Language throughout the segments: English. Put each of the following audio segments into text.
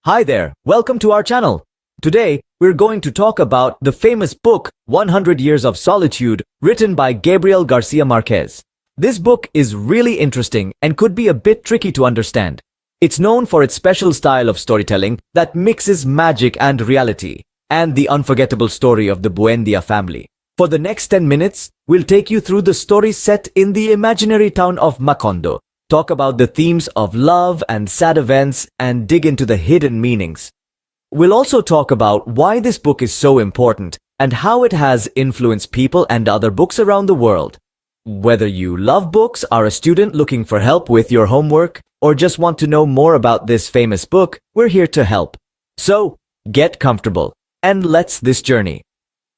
Hi there, welcome to our channel. Today, we're going to talk about the famous book 100 Years of Solitude, written by Gabriel García Márquez. This book is really interesting and could be a bit tricky to understand. It's known for its special style of storytelling that mixes magic and reality, and the unforgettable story of the Buendía family. For the next 10 minutes, we'll take you through the story set in the imaginary town of Macondo, talk about the themes of love and sad events, and dig into the hidden meanings. We'll also talk about why this book is so important and how it has influenced people and other books around the world. Whether you love books, are a student looking for help with your homework, or just want to know more about this famous book, we're here to help. So, get comfortable and let's this journey.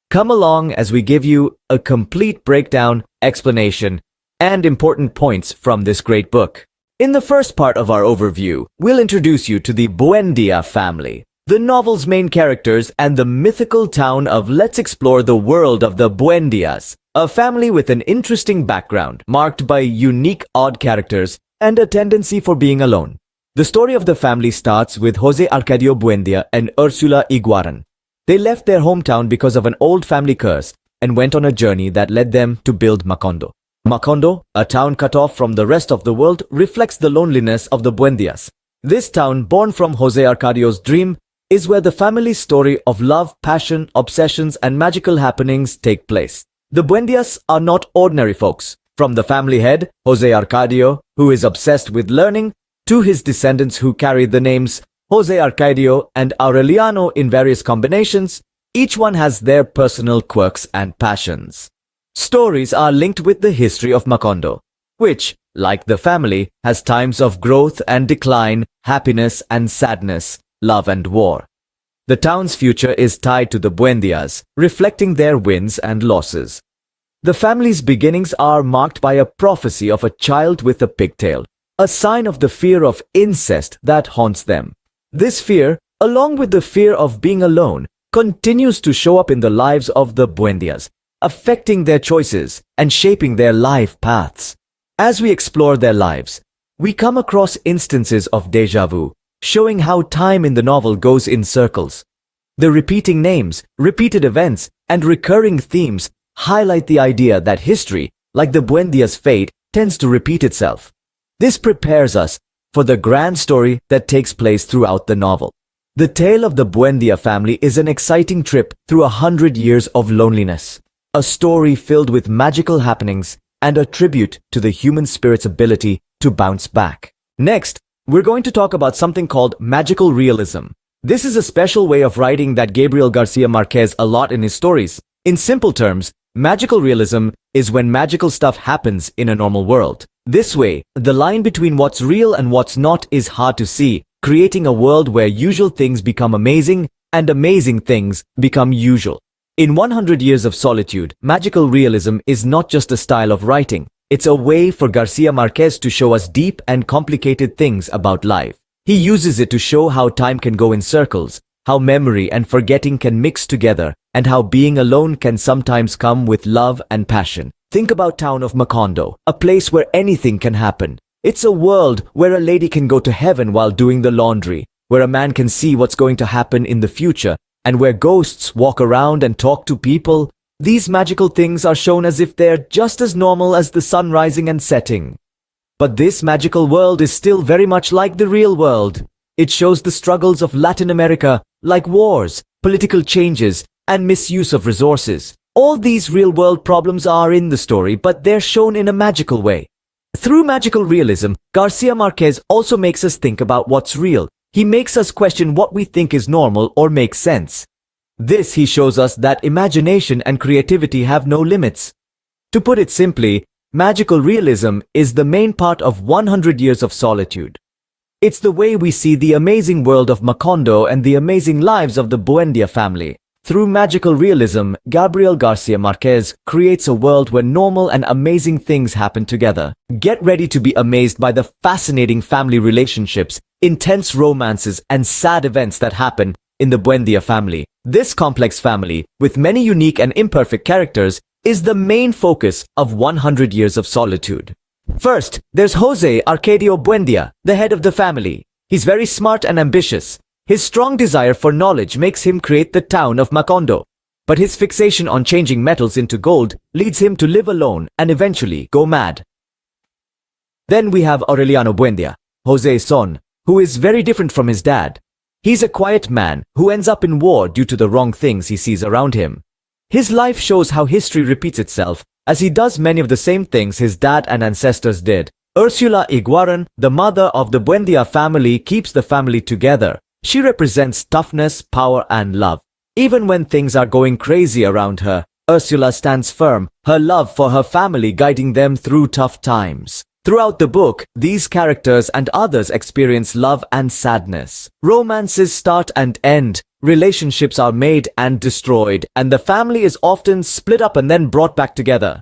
Come along as we give you a complete breakdown, explanation, and important points from this great book. In the first part of our overview, we'll introduce you to the Buendía family, the novel's main characters, and the mythical town of Let's explore the world of the Buendías, a family with an interesting background, marked by unique odd characters and a tendency for being alone. The story of the family starts with José Arcadio Buendía and Úrsula Iguarán. They left their hometown because of an old family curse and went on a journey that led them to build Macondo. Macondo, a town cut off from the rest of the world, reflects the loneliness of the Buendías. This town, born from José Arcadio's dream, is where the family's story of love, passion, obsessions, and magical happenings take place. The Buendías are not ordinary folks. From the family head, José Arcadio, who is obsessed with learning, to his descendants who carry the names José Arcadio and Aureliano in various combinations, each one has their personal quirks and passions. Stories are linked with the history of Macondo, which, like the family, has times of growth and decline, happiness and sadness, love and war. The town's future is tied to the Buendías, reflecting their wins and losses. The family's beginnings are marked by a prophecy of a child with a pigtail, a sign of the fear of incest that haunts them. This fear, along with the fear of being alone, continues to show up in the lives of the Buendías, affecting their choices and shaping their life paths. As we explore their lives, we come across instances of déjà vu, showing how time in the novel goes in circles. The repeating names, repeated events, and recurring themes highlight the idea that history, like the Buendías' fate, tends to repeat itself. This prepares us for the grand story that takes place throughout the novel. The tale of the Buendía family is an exciting trip through 100 years of loneliness, a story filled with magical happenings and a tribute to the human spirit's ability to bounce back. Next, we're going to talk about something called magical realism. This is a special way of writing that Gabriel García Márquez a lot in his stories. In simple terms, magical realism is when magical stuff happens in a normal world. This way, the line between what's real and what's not is hard to see, creating a world where usual things become amazing and amazing things become usual. In 100 Years of Solitude, magical realism is not just a style of writing. It's a way for García Márquez to show us deep and complicated things about life. He uses it to show how time can go in circles, how memory and forgetting can mix together, and how being alone can sometimes come with love and passion. Think about town of Macondo, a place where anything can happen. It's a world where a lady can go to heaven while doing the laundry, where a man can see what's going to happen in the future, and where ghosts walk around and talk to people. These magical things are shown as if they're just as normal as the sun rising and setting. But this magical world is still very much like the real world. It shows the struggles of Latin America, like wars, political changes, and misuse of resources. All these real-world problems are in the story, but they're shown in a magical way. Through magical realism, García Márquez also makes us think about what's real. He makes us question what we think is normal or makes sense. This he shows us that imagination and creativity have no limits. To put it simply, magical realism is the main part of 100 Years of Solitude. It's the way we see the amazing world of Macondo and the amazing lives of the Buendía family. Through magical realism, Gabriel García Márquez creates a world where normal and amazing things happen together. Get ready to be amazed by the fascinating family relationships, intense romances, and sad events that happen in the Buendía family. This complex family, with many unique and imperfect characters, is the main focus of 100 Years of Solitude. First, there's José Arcadio Buendía, the head of the family. He's very smart and ambitious. His strong desire for knowledge makes him create the town of Macondo. But his fixation on changing metals into gold leads him to live alone and eventually go mad. Then we have Aureliano Buendia, Jose's son, who is very different from his dad. He's a quiet man who ends up in war due to the wrong things he sees around him. His life shows how history repeats itself, as he does many of the same things his dad and ancestors did. Ursula Iguaran, the mother of the Buendia family, keeps the family together. She represents toughness, power, and love. Even when things are going crazy around her, Ursula stands firm, her love for her family guiding them through tough times. Throughout the book, these characters and others experience love and sadness. Romances start and end, relationships are made and destroyed, and the family is often split up and then brought back together.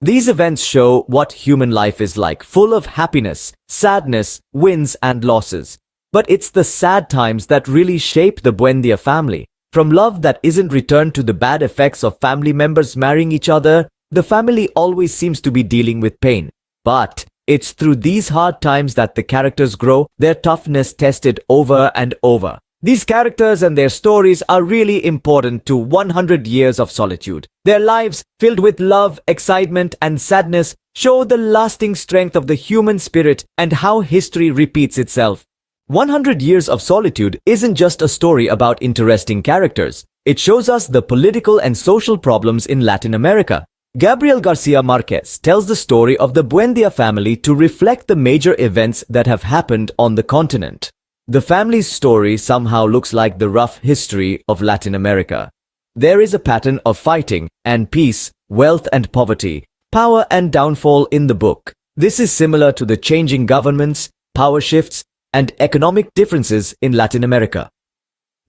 These events show what human life is like, full of happiness, sadness, wins and losses. But it's the sad times that really shape the Buendia family. From love that isn't returned to the bad effects of family members marrying each other, the family always seems to be dealing with pain. But it's through these hard times that the characters grow, their toughness tested over and over. These characters and their stories are really important to 100 Years of Solitude. Their lives, filled with love, excitement, and sadness, show the lasting strength of the human spirit and how history repeats itself. 100 Years of Solitude isn't just a story about interesting characters. It shows us the political and social problems in Latin America. Gabriel García Márquez tells the story of the Buendia family to reflect the major events that have happened on the continent. The family's story somehow looks like the rough history of Latin America. There is a pattern of fighting and peace, wealth and poverty, power and downfall in the book. This is similar to the changing governments, power shifts, and economic differences in Latin America.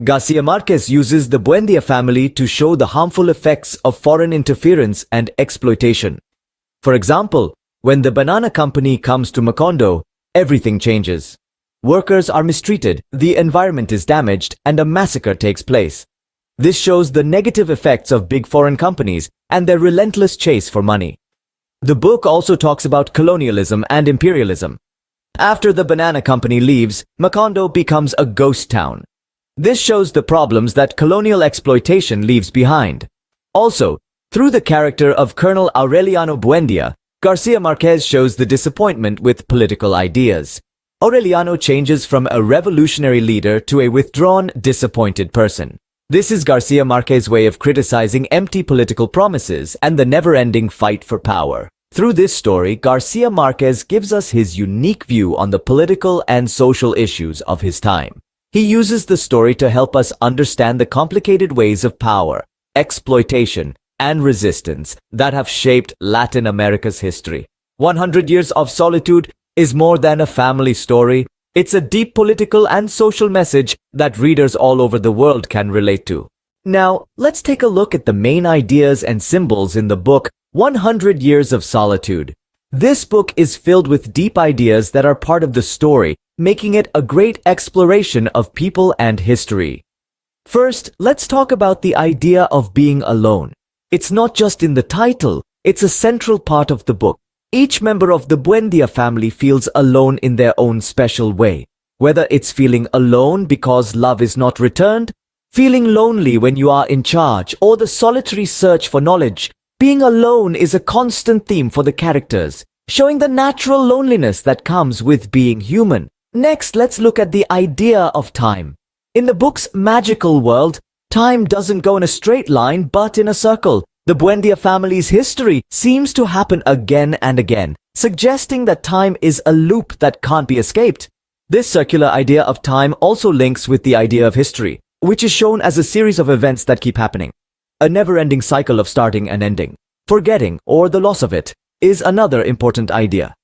García Márquez uses the Buendia family to show the harmful effects of foreign interference and exploitation. For example, when the banana company comes to Macondo, everything changes. Workers are mistreated, the environment is damaged, and a massacre takes place. This shows the negative effects of big foreign companies and their relentless chase for money. The book also talks about colonialism and imperialism. After the banana company leaves, Macondo becomes a ghost town. This shows the problems that colonial exploitation leaves behind. Also, through the character of Colonel Aureliano Buendia, García Márquez shows the disappointment with political ideas. Aureliano changes from a revolutionary leader to a withdrawn, disappointed person. This is García Márquez's way of criticizing empty political promises and the never-ending fight for power. Through this story, García Márquez gives us his unique view on the political and social issues of his time. He uses the story to help us understand the complicated ways of power, exploitation, and resistance that have shaped Latin America's history. 100 Years of Solitude is more than a family story. It's a deep political and social message that readers all over the world can relate to. Now, let's take a look at the main ideas and symbols in the book 100 Years of Solitude. This book is filled with deep ideas that are part of the story, making it a great exploration of people and history. First, let's talk about the idea of being alone. It's not just in the title, it's a central part of the book. Each member of the Buendia family feels alone in their own special way. Whether it's feeling alone because love is not returned, feeling lonely when you are in charge, or the solitary search for knowledge, being alone is a constant theme for the characters, showing the natural loneliness that comes with being human. Next, let's look at the idea of time. In the book's magical world, time doesn't go in a straight line but in a circle. The Buendia family's history seems to happen again and again, suggesting that time is a loop that can't be escaped. This circular idea of time also links with the idea of history, which is shown as a series of events that keep happening. A never-ending cycle of starting and ending. Forgetting, or the loss of it, is another important idea.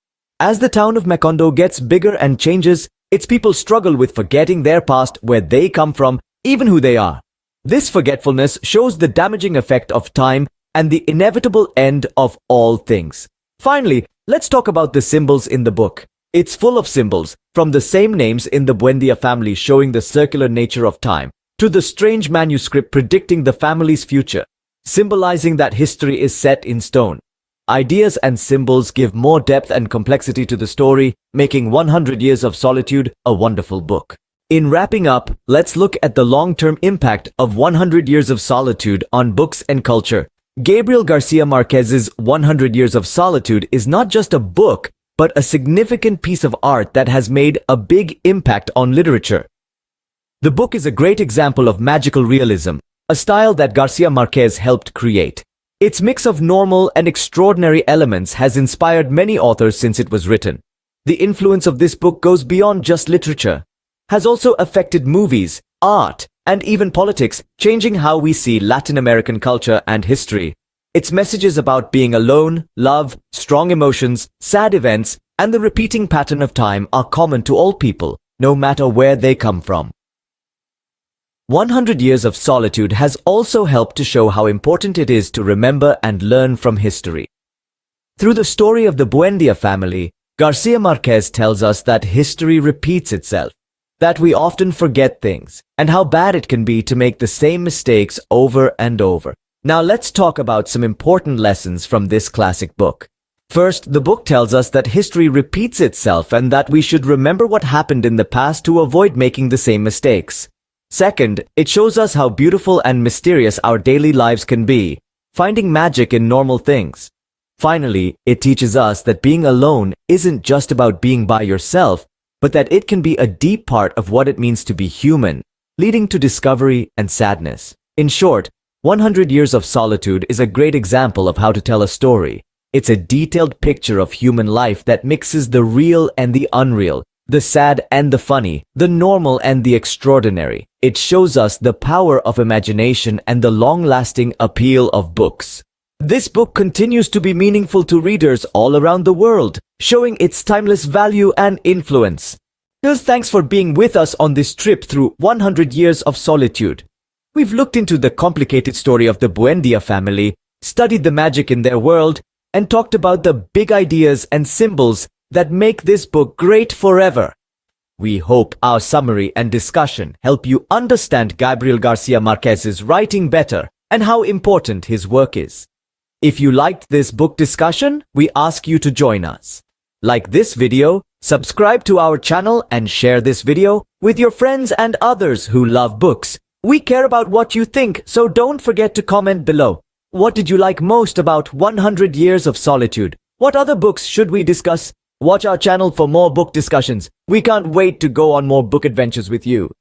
As the town of Macondo gets bigger and changes, its people struggle with forgetting their past, where they come from, even who they are. This forgetfulness shows the damaging effect of time and the inevitable end of all things. Finally, let's talk about the symbols in the book. It's full of symbols, from the same names in the Buendia family showing the circular nature of time, to the strange manuscript predicting the family's future, symbolizing that history is set in stone. Ideas and symbols give more depth and complexity to the story, making 100 Years of Solitude a wonderful book. In wrapping up, let's look at the long-term impact of 100 Years of Solitude on books and culture. Gabriel García Márquez's 100 Years of Solitude is not just a book, but a significant piece of art that has made a big impact on literature. The book is a great example of magical realism, a style that García Márquez helped create. Its mix of normal and extraordinary elements has inspired many authors since it was written. The influence of this book goes beyond just literature, has also affected movies, art, and even politics, changing how we see Latin American culture and history. Its messages about being alone, love, strong emotions, sad events, and the repeating pattern of time are common to all people, no matter where they come from. 100 Years of Solitude has also helped to show how important it is to remember and learn from history. Through the story of the Buendía family, García Márquez tells us that history repeats itself, that we often forget things, and how bad it can be to make the same mistakes over and over. Now let's talk about some important lessons from this classic book. First, the book tells us that history repeats itself and that we should remember what happened in the past to avoid making the same mistakes. Second, it shows us how beautiful and mysterious our daily lives can be, finding magic in normal things. Finally, it teaches us that being alone isn't just about being by yourself, but that it can be a deep part of what it means to be human, leading to discovery and sadness. In short, 100 Years of Solitude is a great example of how to tell a story. It's a detailed picture of human life that mixes the real and the unreal, the sad and the funny, the normal and the extraordinary. It shows us the power of imagination and the long-lasting appeal of books. This book continues to be meaningful to readers all around the world, showing its timeless value and influence. Thanks for being with us on this trip through 100 Years of Solitude. We've looked into the complicated story of the Buendía family, studied the magic in their world, and talked about the big ideas and symbols that make this book great forever. We hope our summary and discussion help you understand Gabriel García Márquez's writing better and how important his work is. If you liked this book discussion, we ask you to join us. Like this video, subscribe to our channel and share this video with your friends and others who love books. We care about what you think, so don't forget to comment below. What did you like most about 100 Years of Solitude? What other books should we discuss? Watch our channel for more book discussions. We can't wait to go on more book adventures with you.